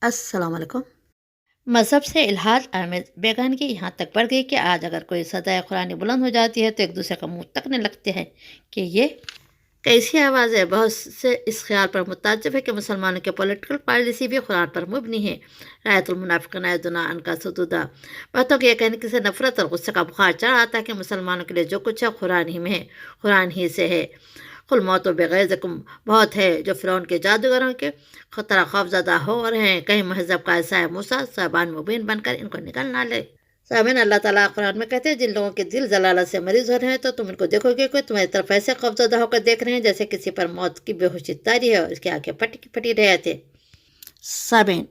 السلام علیکم۔ مذہب سے الحاظ آمیز بیگانگی یہاں تک بڑھ گئی کہ آج اگر کوئی صدائے قرآنی بلند ہو جاتی ہے تو ایک دوسرے کا منہ تکنے لگتے ہیں کہ یہ کیسی آواز ہے۔ بہت سے اس خیال پر متعجب ہے کہ مسلمانوں کی پولیٹیکل پالیسی بھی قرآن پر مبنی ہے۔ رایت المنافقین یدعون عنک صدودا۔ باتوں کے یہ کہنے سے نفرت اور غصے کا بخار چڑھ آتا ہے کہ مسلمانوں کے لیے جو کچھ ہے قرآن ہی میں ہے، قرآن ہی سے ہے۔ قل موتوا بغیظکم، بہت ہے جو فرعون کے جادوگروں کے خطرہ خوف زدہ ہو رہے ہیں، کہیں مہذب کا ایسا ہے موسیٰ صاحبان مبین بن کر ان کو نکل نہ لے۔ سامعین، اللہ تعالیٰ قرآن میں کہتے ہیں جن لوگوں کے دل ضلالت سے مریض ہو رہے ہیں تو تم ان کو دیکھو گے کہ تمہاری طرف ایسے خوف زدہ ہو کر دیکھ رہے ہیں جیسے کسی پر موت کی بے ہوشی طاری ہے اور اس کی آنکھیں پٹی کی پٹی رہ جاتی ہیں۔ سامعین،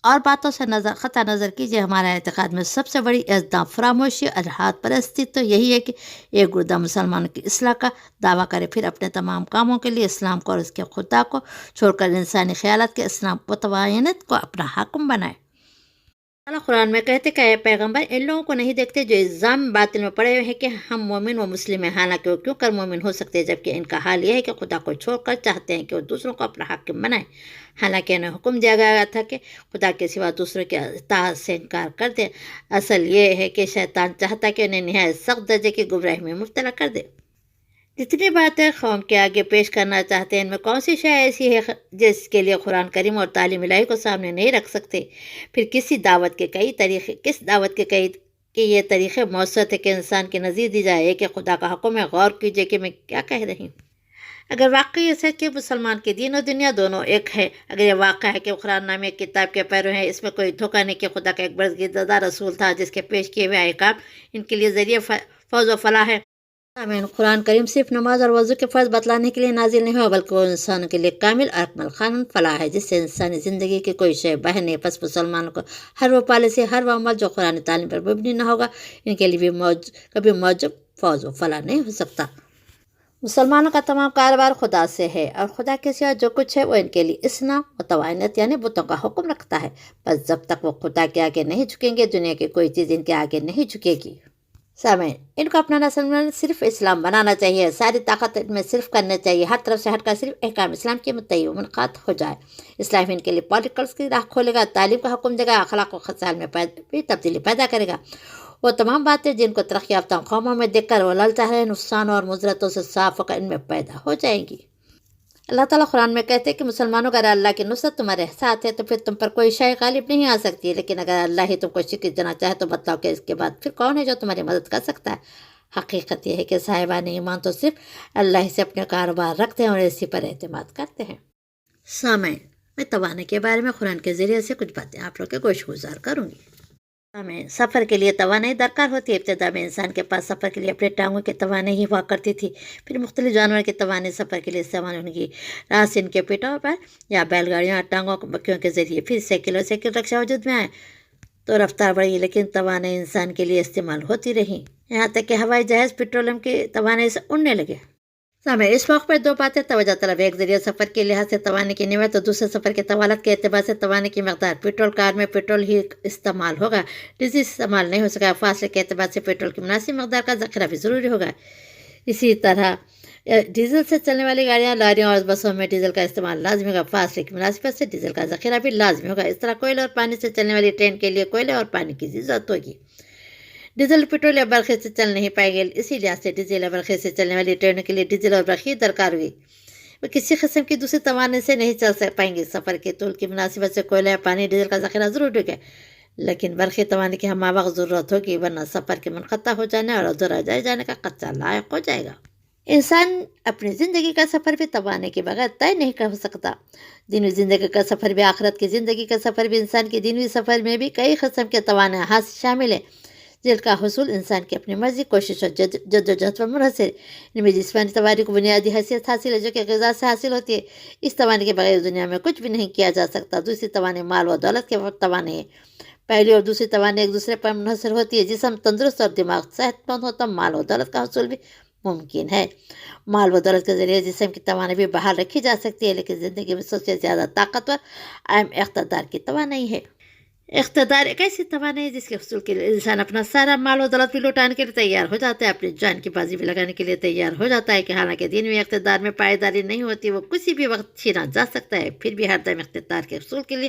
اور باتوں سے قطع نظر کیجیے، ہمارے اعتقاد میں سب سے بڑی ازدام فراموشی اور ہاتھ پرستی تو یہی ہے کہ ایک گردہ مسلمانوں کی اصلاح کا دعویٰ کرے، پھر اپنے تمام کاموں کے لیے اسلام کو اور اس کے خدا کو چھوڑ کر انسانی خیالات کے اسلام و توانت کو اپنا حاکم بنائے۔ اللہ قرآن میں کہتے کہ اے پیغمبر، ان لوگوں کو نہیں دیکھتے جو الزام باطل میں پڑے ہوئے ہیں کہ ہم مومن و مسلم ہیں، حالانکہ وہ کیوں کر مومن ہو سکتے ہیں، جبکہ ان کا حال یہ ہے کہ خدا کو چھوڑ کر چاہتے ہیں کہ وہ دوسروں کو اپنا حاکم بنائیں، حالانکہ انہیں حکم دیا گیا تھا کہ خدا کے سوا دوسروں کی اطاعت سے انکار کر دیں۔ اصل یہ ہے کہ شیطان چاہتا ہے کہ انہیں نہایت سخت درجے کی گمراہی میں مبتلا کر دے۔ جتنی باتیں قوم کے آگے پیش کرنا چاہتے ہیں، ان میں کون سی شے ایسی ہے جس کے لیے قرآن کریم اور تعلیم الہی کو سامنے نہیں رکھ سکتے؟ پھر کس دعوت کے کئی کہ یہ طریقے مؤثر تھے کہ انسان کی نظیر دی جائے کہ خدا کا حکم ہے، غور کیجیے کہ میں کیا کہہ رہی ہوں۔ اگر واقعی یہ سچ کہ مسلمان کے دین و دنیا دونوں ایک ہے، اگر یہ واقعہ ہے کہ قرآن نامی ایک کتاب کے پیرو ہیں، اس میں کوئی دھوکہ نہیں کہ خدا کا ایک برگزیدہ رسول تھا جس کے پیش کیے ہوئے احکام ان کے لیے ذریعہ فوز و فلاح ہے۔ آمین۔ قرآن کریم صرف نماز اور وضو کے فرض بتلانے کے لیے نازل نہیں ہوا، بلکہ وہ انسانوں کے لیے کامل اور اکمل قانون فلاح ہے جس سے انسانی زندگی کی کوئی شے باہر نہیں۔ پس مسلمانوں کو ہر وہ پالیسی، ہر وہ عمل جو قرآن تعلیم پر مبنی نہ ہوگا، ان کے لیے بھی کبھی موجب فوز و فلاح نہیں ہو سکتا۔ مسلمانوں کا تمام کاروبار خدا سے ہے اور خدا کے سوا جو کچھ ہے وہ ان کے لیے اصلاح و توانت یعنی بتوں کا حکم رکھتا ہے۔ بس جب تک وہ خدا کے آگے نہیں جھکیں گے، دنیا کی کوئی چیز ان کے آگے نہیں جھکے گی۔ سامعین، ان کو اپنا نسل صرف اسلام بنانا چاہیے، ساری طاقت ان میں صرف کرنا چاہیے، ہر طرف سے ہٹ کر صرف احکام اسلام کے متعین و منقاد ہو جائے۔ اسلام ان کے لیے پولیٹیکلس کی راہ کھولے گا، تعلیم کا حکم دے گا، اخلاق و خصال میں بھی تبدیلی پیدا کرے گا۔ وہ تمام باتیں جن کو ترقی یافتہ قوموں میں دیکھ کر وہ للچا ہے، نقصان اور مضرتوں سے صاف ہو کر ان میں پیدا ہو جائیں گی۔ اللہ تعالیٰ قرآن میں کہتے ہیں کہ مسلمانوں اگر اللہ کی نصرت تمہارے ساتھ ہے تو پھر تم پر کوئی شے غالب نہیں آ سکتی، لیکن اگر اللہ ہی تم کو شکست دینا چاہے تو بتلاؤ کہ اس کے بعد پھر کون ہے جو تمہاری مدد کر سکتا ہے۔ حقیقت یہ ہے کہ صاحبان ایمان تو صرف اللہ ہی سے اپنے کاروبار رکھتے ہیں اور اسی پر اعتماد کرتے ہیں۔ سامعین، میں توانائی کے بارے میں قرآن کے ذریعے سے کچھ باتیں آپ لوگ کے گوش گزار کروں گی۔ ہمیں سفر کے لیے توانائی درکار ہوتی ہے۔ ابتدا میں انسان کے پاس سفر کے لیے اپنے ٹانگوں کی توانائی ہی ہوا کرتی تھی، پھر مختلف جانوروں کی توانائی سفر کے لیے استعمال ہونے کی، راس ان کے پیٹوں پر یا بیل گاڑیوں اور ٹانگوں بکیوں کے ذریعے، پھر سائیکل اور سائیکل رکشا وجود میں آئے تو رفتار بڑھی، لیکن توانائی انسان کے لیے استعمال ہوتی رہی، یہاں تک کہ ہوائی جہاز پیٹرولیم کی توانائی سے اڑنے لگے۔ اس موقع پر دو باتیں توجہ طلب ہے، ایک ذریعہ سفر کے لحاظ سے توانائی کی نوعیت اور دوسرے سفر کے طوالت کے اعتبار سے توانائی کی مقدار۔ پیٹرول کار میں پیٹرول ہی استعمال ہوگا، ڈیزل استعمال نہیں ہو سکا۔ فاصلے کے اعتبار سے پیٹرول کی مناسب مقدار کا ذخیرہ بھی ضروری ہوگا۔ اسی طرح ڈیزل سے چلنے والی گاڑیاں، لاریوں اور بسوں میں ڈیزل کا استعمال لازمی ہوگا، فاصلے کی مناسبت سے ڈیزل کا ذخیرہ بھی لازمی ہوگا۔ اس طرح کوئلے اور پانی سے چلنے والی ٹرین کے لیے کوئلے اور پانی کی ضرورت ہوگی۔ ڈیزل پیٹرول یا برقی سے چل نہیں پائے گی، اسی لحاظ سے ڈیزل یا برقی سے چلنے والی ٹرینوں کے لیے ڈیزل اور برقی درکار ہوگی، وہ کسی قسم کی دوسری توانائی سے نہیں چل پائیں گی۔ سفر کے طول کی مناسبت سے کوئلہ یا پانی ڈیزل کا ذخیرہ ضرور ہوگا، لیکن برقی توانائی کی ہمہ وقت ضرورت ہوگی، ورنہ سفر کے منقطع ہو جانے اور ادھورا رہ جانے کا خدشہ لاحق ہو جائے گا۔ انسان اپنی زندگی کا سفر بھی توانائی کے بغیر طے نہیں کر سکتا۔ دینی زندگی کا سفر بھی، آخرت کی زندگی کا سفر بھی، انسان کی دینی سفر میں بھی کئی قسم کے توانائی شامل ہیں جن کا حصول انسان کی اپنی مرضی، کوشش اور جدوجہد پر منحصر ہے۔ ان میں جسمانی توانائی کو بنیادی حیثیت حاصل ہے جو کہ غذا سے حاصل ہوتی ہے، اس توانائی کے بغیر دنیا میں کچھ بھی نہیں کیا جا سکتا۔ دوسری توانائی مال و دولت کے توانائی ہے۔ پہلی اور دوسری توانائی ایک دوسرے پر منحصر ہوتی ہے۔ جسم تندرست اور دماغ صحت مند ہو تو مال و دولت کا حصول بھی ممکن ہے۔ مال و دولت کے ذریعے جسم کی توانائی بھی بحال رکھی جا سکتی ہے، لیکن زندگی میں سب سے زیادہ طاقتور اہم اقتدار کی توانائی ہے۔ اقتدار ایک ایسی توانائی ہے جس کے حصول کے لیے انسان اپنا سارا مال و دولت بھی لوٹانے کے لیے تیار ہو جاتا ہے، اپنی جان کی بازی بھی لگانے کے لیے تیار ہو جاتا ہے کہ حالانکہ دینی اقتدار میں پائیداری نہیں ہوتی، وہ کسی بھی وقت چھینا جا سکتا ہے، پھر بھی ہر دم اقتدار کے حصول کے لیے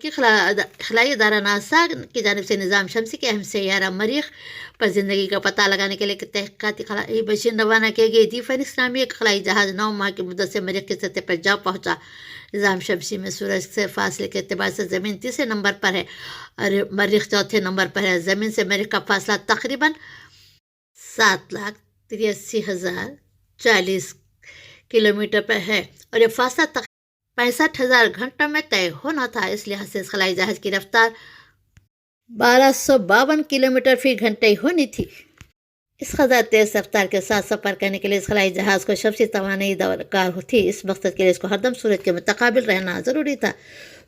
کہ خلائی ادارہ ناسا کی جانب سے نظام شمسی کے اہم سیارہ مریخ پر زندگی کا پتہ لگانے کے لیے تحقیقاتی خلائی مشین روانہ کی گئی تھی۔ فینکس نامی ایک خلائی جہاز 9 ماہ کی مدت سے مریخ کی سطح پر جا پہنچا۔ نظام شمسی میں سورج سے فاصلے کے اعتبار سے زمین تیسرے نمبر پر ہے اور مریخ چوتھے نمبر پر ہے۔ زمین سے مریخ کا فاصلہ تقریباً 7,83,040 کلومیٹر پر ہے اور یہ فاصلہ 65,000 گھنٹوں میں طے ہونا تھا۔ اس لحاظ سے اس خلائی جہاز کی رفتار 1252 کلومیٹر فی گھنٹے ہونی تھی۔ اس قدر تیز رفتار کے ساتھ سفر کرنے کے لیے اس خلائی جہاز کو شمسی توانائی درکار تھی۔ اس مقصد کے لیے اس کو ہر دم سورج کے متقابل رہنا ضروری تھا،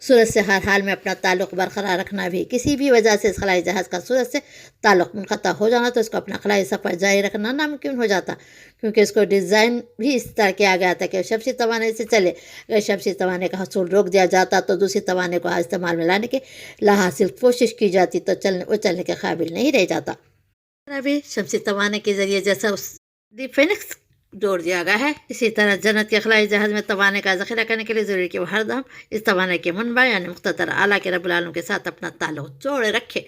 سورج سے ہر حال میں اپنا تعلق برقرار رکھنا بھی۔ کسی بھی وجہ سے اس خلائی جہاز کا سورج سے تعلق منقطع ہو جانا تو اس کو اپنا خلائی سفر جاری رکھنا ناممکن ہو جاتا، کیونکہ اس کو ڈیزائن بھی اس طرح کیا گیا تھا کہ وہ شمسی توانائی سے چلے۔ اگر شمسی توانائی کا حصول روک دیا جاتا تو دوسری توانائی کو استعمال میں لانے کی لاحاصل کوشش کی جاتی تو وہ چلنے کے قابل نہیں رہ جاتا۔ ابھی شمسی توانائی کے ذریعے جیسا دی فینکس جوڑ دیا گیا ہے، اسی طرح جنت کے خلائی جہاز میں توانائی کا ذخیرہ کرنے کے لیے ضروری کہ وہ ہر دم اس توانائی کے منبع یعنی مقتدر اعلیٰ کے رب العالمین کے ساتھ اپنا تعلق جوڑے رکھے۔